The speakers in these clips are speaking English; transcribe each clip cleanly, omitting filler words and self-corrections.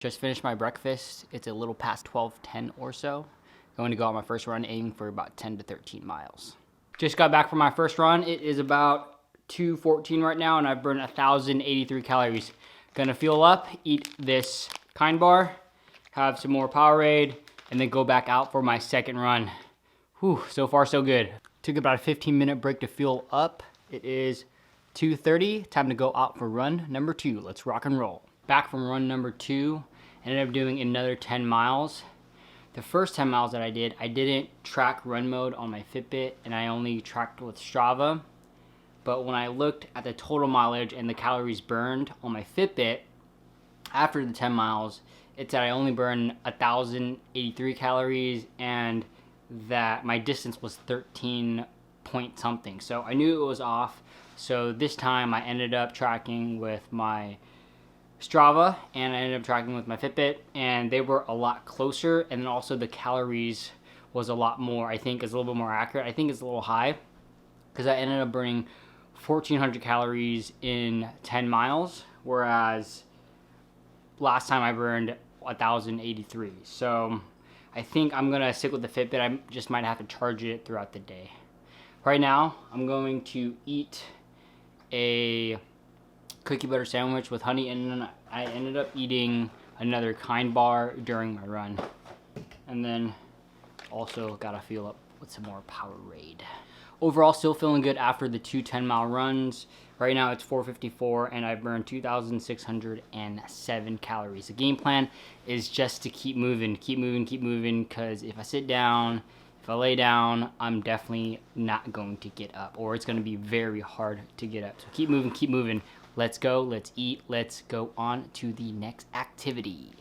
Just finished my breakfast. It's a little past 12:10 or so. Going to go on my first run, aiming for about 10 to 13 miles. Just got back from my first run. It is about 2:14 right now, and I've burned 1,083 calories. Gonna fuel up, eat this Kind bar, have some more Powerade, and then go back out for my second run. Whew, so far so good. Took about a 15-minute break to fuel up. It is 2:30, time to go out for run number 2. Let's rock and roll. Back from run number 2, ended up doing another 10 miles. The first 10 miles that I didn't track run mode on my Fitbit, and I only tracked with Strava. But when I looked at the total mileage and the calories burned on my Fitbit, after the 10 miles, it said I only burned 1,083 calories and that my distance was 13 point something. So I knew it was off. So this time I ended up tracking with my Strava and I ended up tracking with my Fitbit, and they were a lot closer, and then also the calories was a lot more. I think it's a little bit more accurate. I think it's a little high because I ended up burning 1,400 calories in 10 miles, whereas last time I burned 1,083. So I think I'm gonna stick with the Fitbit. I just might have to charge it throughout the day. Right now, I'm going to eat a cookie butter sandwich with honey, and then I ended up eating another Kind bar during my run. And then also gotta fuel up with some more Powerade. Overall, still feeling good after the 2 10-mile runs. Right now it's 4:54 and I burned 2,607 calories. The game plan is just to keep moving, because if I sit down, if I lay down, I'm definitely not going to get up, or it's gonna be very hard to get up. So keep moving. Let's go, let's eat, let's go on to the next activity.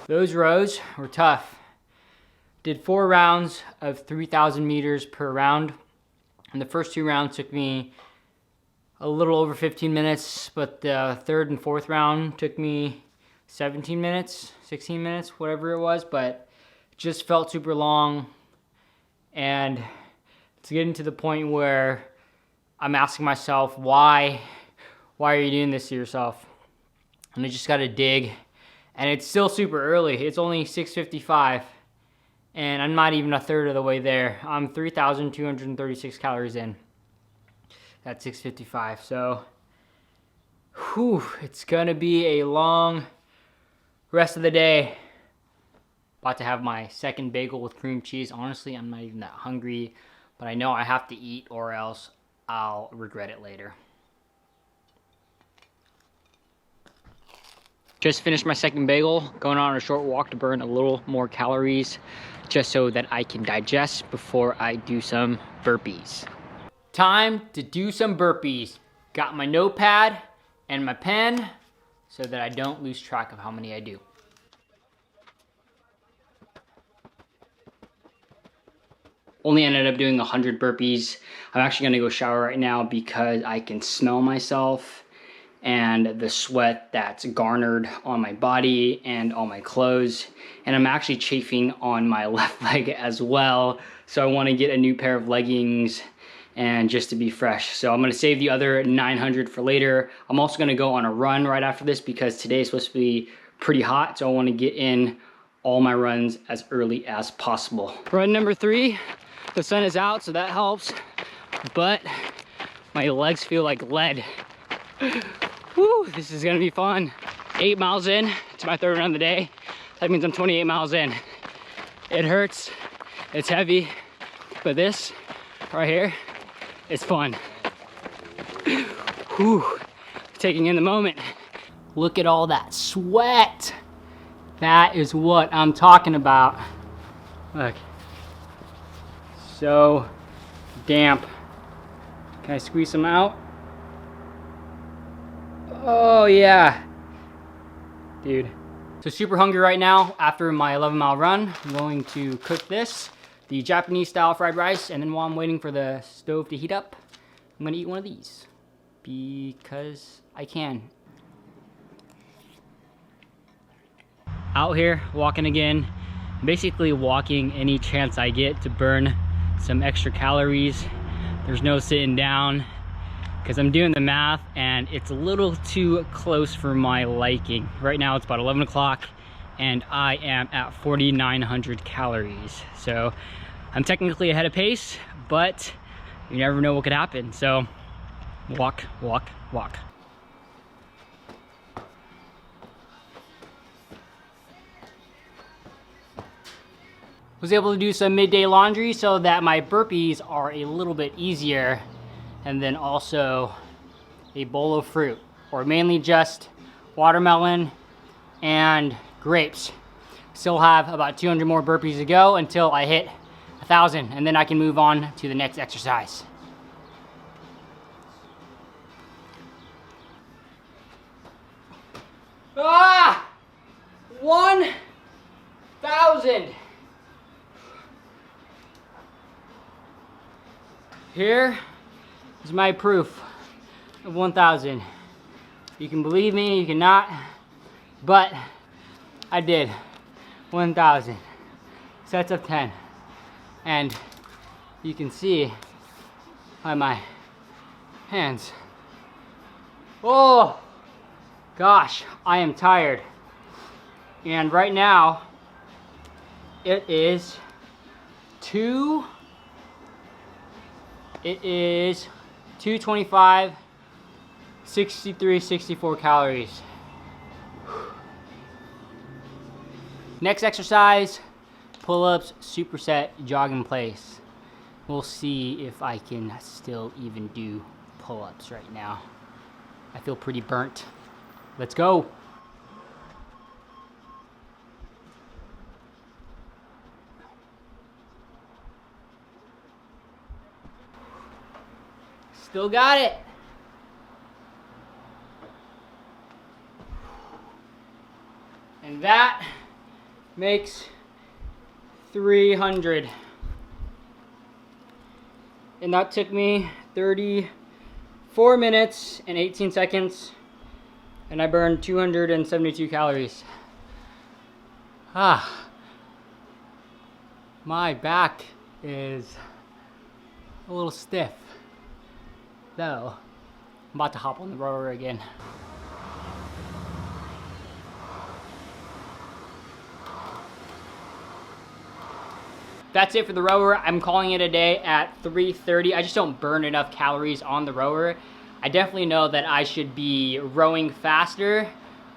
Those rows were tough. Did 4 rounds of 3,000 meters per round. And the first 2 rounds took me a little over 15 minutes, but the third and fourth round took me 17 minutes, 16 minutes, whatever it was, but just felt super long. And it's getting to the point where I'm asking myself, why are you doing this to yourself? And I just gotta dig. And it's still super early. It's only 6:55, and I'm not even a third of the way there. I'm 3,236 calories in at 6:55. So, it's gonna be a long rest of the day. About to have my second bagel with cream cheese. Honestly, I'm not even that hungry, but I know I have to eat or else I'll regret it later. Just finished my second bagel, going on a short walk to burn a little more calories, just so that I can digest before I do some burpees. Time to do some burpees. Got my notepad and my pen so that I don't lose track of how many I do. Only ended up doing 100 burpees. I'm actually gonna go shower right now because I can smell myself and the sweat that's garnered on my body and on my clothes. And I'm actually chafing on my left leg as well. So I wanna get a new pair of leggings and just to be fresh. So I'm gonna save the other 900 for later. I'm also gonna go on a run right after this because today is supposed to be pretty hot. So I wanna get in all my runs as early as possible. Run number 3, the sun is out, so that helps. But my legs feel like lead. Woo, this is gonna be fun. 8 miles in to my third run of the day. That means I'm 28 miles in. It hurts, it's heavy, but this right here is fun. Whew, taking in the moment. Look at all that sweat. That is what I'm talking about. Look, so damp. Can I squeeze some out? Oh yeah, dude. So super hungry right now after my 11-mile run. I'm going to cook this, the Japanese style fried rice, and then while I'm waiting for the stove to heat up, I'm gonna eat one of these because I can. Out here walking again, basically walking any chance I get to burn some extra calories. There's no sitting down because I'm doing the math and it's a little too close for my liking. Right now it's about 11 o'clock and I am at 4,900 calories. So I'm technically ahead of pace, but you never know what could happen. So walk, walk, walk. Was able to do some midday laundry so that my burpees are a little bit easier, and then also a bowl of fruit, or mainly just watermelon and grapes. Still have about 200 more burpees to go until I hit 1,000, and then I can move on to the next exercise. Ah! 1,000! Here is my proof of 1,000. You can believe me, you cannot, but I did 1,000 sets of 10. And you can see by my hands. Oh, gosh, I am tired. And right now, it is 225, 63, 64 calories. Next exercise, pull-ups, superset, jog in place. We'll see if I can still even do pull-ups right now. I feel pretty burnt. Let's go. Still got it. And that makes 300. And that took me 34 minutes and 18 seconds. And I burned 272 calories. Ah. My back is a little stiff. Though, I'm about to hop on the rower again. That's it for the rower. I'm calling it a day at 3:30. I just don't burn enough calories on the rower. I definitely know that I should be rowing faster,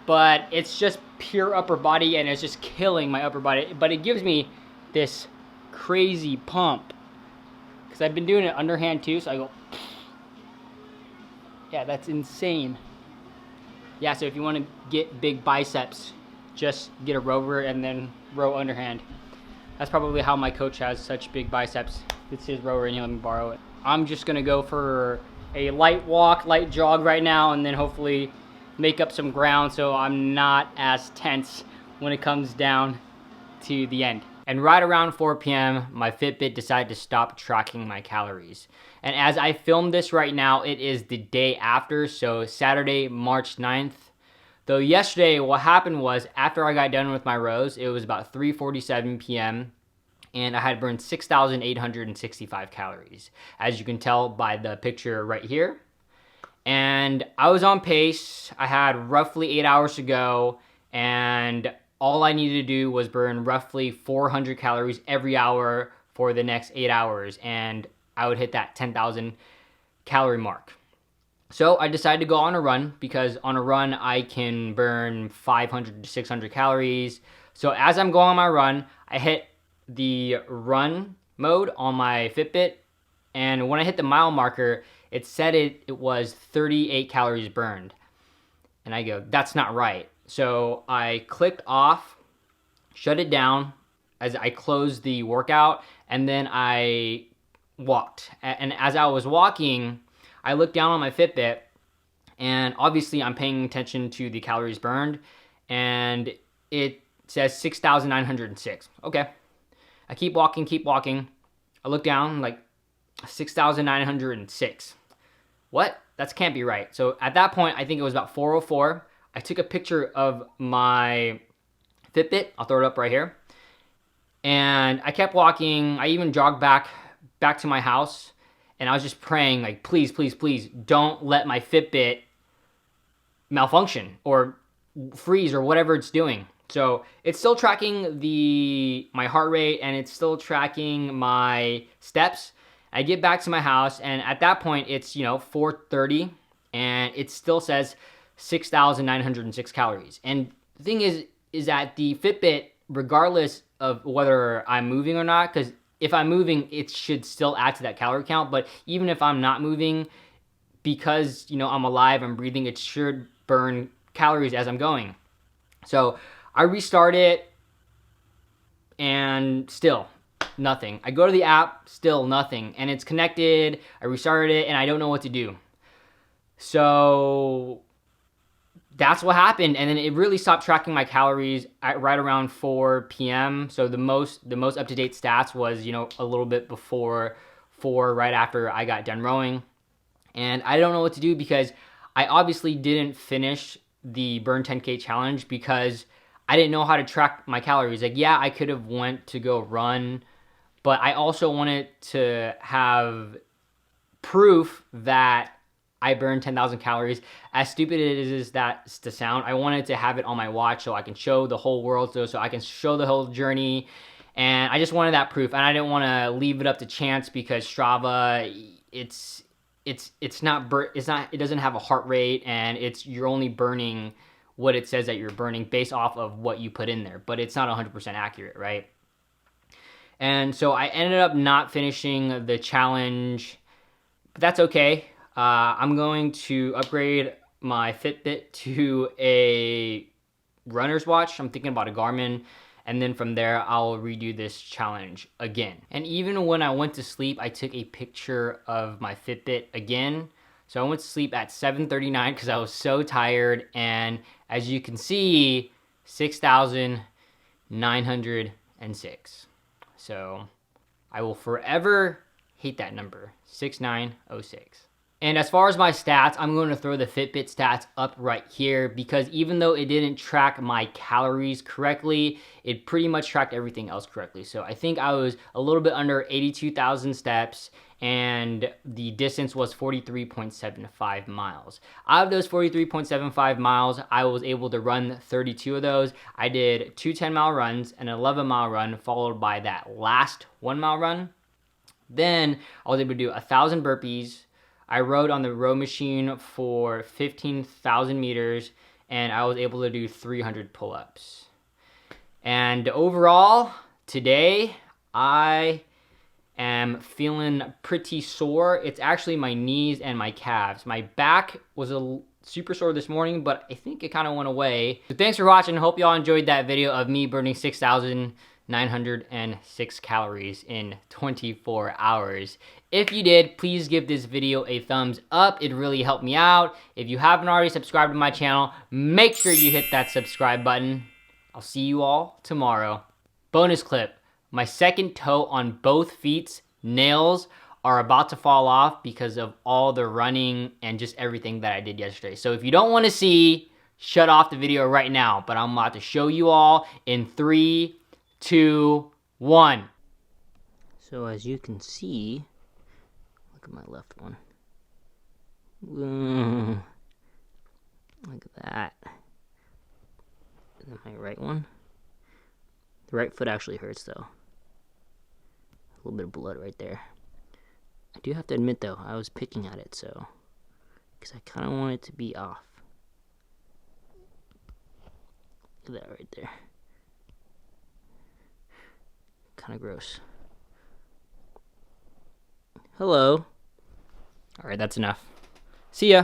but it's just pure upper body and it's just killing my upper body. But it gives me this crazy pump because I've been doing it underhand too, so I go. Yeah, that's insane. Yeah, so if you want to get big biceps, just get a rower and then row underhand. That's probably how my coach has such big biceps. It's his rower and he let me borrow it. I'm just gonna go for a light walk, light jog right now, and then hopefully make up some ground so I'm not as tense when it comes down to the end. And right around 4 p.m., my Fitbit decided to stop tracking my calories. And as I film this right now, it is the day after, so Saturday, March 9th. Though yesterday, what happened was, after I got done with my rows, it was about 3:47 p.m., and I had burned 6,865 calories, as you can tell by the picture right here. And I was on pace. I had roughly 8 hours to go, and all I needed to do was burn roughly 400 calories every hour for the next 8 hours, and I would hit that 10,000 calorie mark. So I decided to go on a run, because on a run I can burn 500 to 600 calories. So as I'm going on my run, I hit the run mode on my Fitbit, and when I hit the mile marker, it said it was 38 calories burned. And I go, that's not right. So I clicked off, shut it down as I closed the workout, and then I walked. And as I was walking, I looked down on my Fitbit, and obviously I'm paying attention to the calories burned, and it says 6,906. Okay. I keep walking. I look down, like 6,906. What? That can't be right. So at that point, I think it was about 4:04. I took a picture of my Fitbit. I'll throw it up right here. And I kept walking. I even jogged back to my house. And I was just praying, like, please, please, please don't let my Fitbit malfunction or freeze or whatever it's doing. So it's still tracking my heart rate, and it's still tracking my steps. I get back to my house, and at that point it's 4:30, and it still says 6,906 calories. And the thing is that the Fitbit, regardless of whether I'm moving or not, because if I'm moving, it should still add to that calorie count. But even if I'm not moving, because I'm alive, I'm breathing, it should burn calories as I'm going. So I restart it, and still nothing. I go to the app, still nothing, and it's connected. I restarted it, and I don't know what to do. So that's what happened, and then it really stopped tracking my calories at right around 4 p.m. So the most up-to-date stats was a little bit before 4, right after I got done rowing. And I don't know what to do, because I obviously didn't finish the Burn 10K challenge because I didn't know how to track my calories. Like, yeah, I could have went to go run, but I also wanted to have proof that I burned 10,000 calories. As stupid as that to sound, I wanted to have it on my watch so I can show the whole world, so I can show the whole journey. And I just wanted that proof, and I didn't want to leave it up to chance, because Strava, it doesn't have a heart rate, and you're only burning what it says that you're burning based off of what you put in there, but it's not 100% accurate, right? And so I ended up not finishing the challenge, but that's okay. I'm going to upgrade my Fitbit to a runner's watch. I'm thinking about a Garmin, and then from there I'll redo this challenge again. And even when I went to sleep, I took a picture of my Fitbit again. So I went to sleep at 7:39 because I was so tired, and as you can see, 6,906. So I will forever hate that number, 6,906. And as far as my stats, I'm going to throw the Fitbit stats up right here, because even though it didn't track my calories correctly, it pretty much tracked everything else correctly. So I think I was a little bit under 82,000 steps, and the distance was 43.75 miles. Out of those 43.75 miles, I was able to run 32 of those. I did 2 10-mile runs, an 11-mile run, followed by that last 1-mile run. Then I was able to do 1,000 burpees. I rode on the row machine for 15,000 meters, and I was able to do 300 pull-ups. And overall, today, I am feeling pretty sore. It's actually my knees and my calves. My back was super sore this morning, but I think it kind of went away. So thanks for watching. Hope y'all enjoyed that video of me burning 6,906 calories in 24 hours. If you did, please give this video a thumbs up. It really helped me out. If you haven't already subscribed to my channel, make sure you hit that subscribe button. I'll see you all tomorrow. Bonus clip. My second toe on both feet's nails are about to fall off because of all the running and just everything that I did yesterday. So if you don't want to see, shut off the video right now. But I'm about to show you all in 3, 2, 1. So as you can see, look at my left one. Look at that. And then my right one. The right foot actually hurts though. A little bit of blood right there. I do have to admit though, I was picking at it, so because I kind of want it to be off. Look at that right there. Kind of gross. Hello. Alright, that's enough. See ya.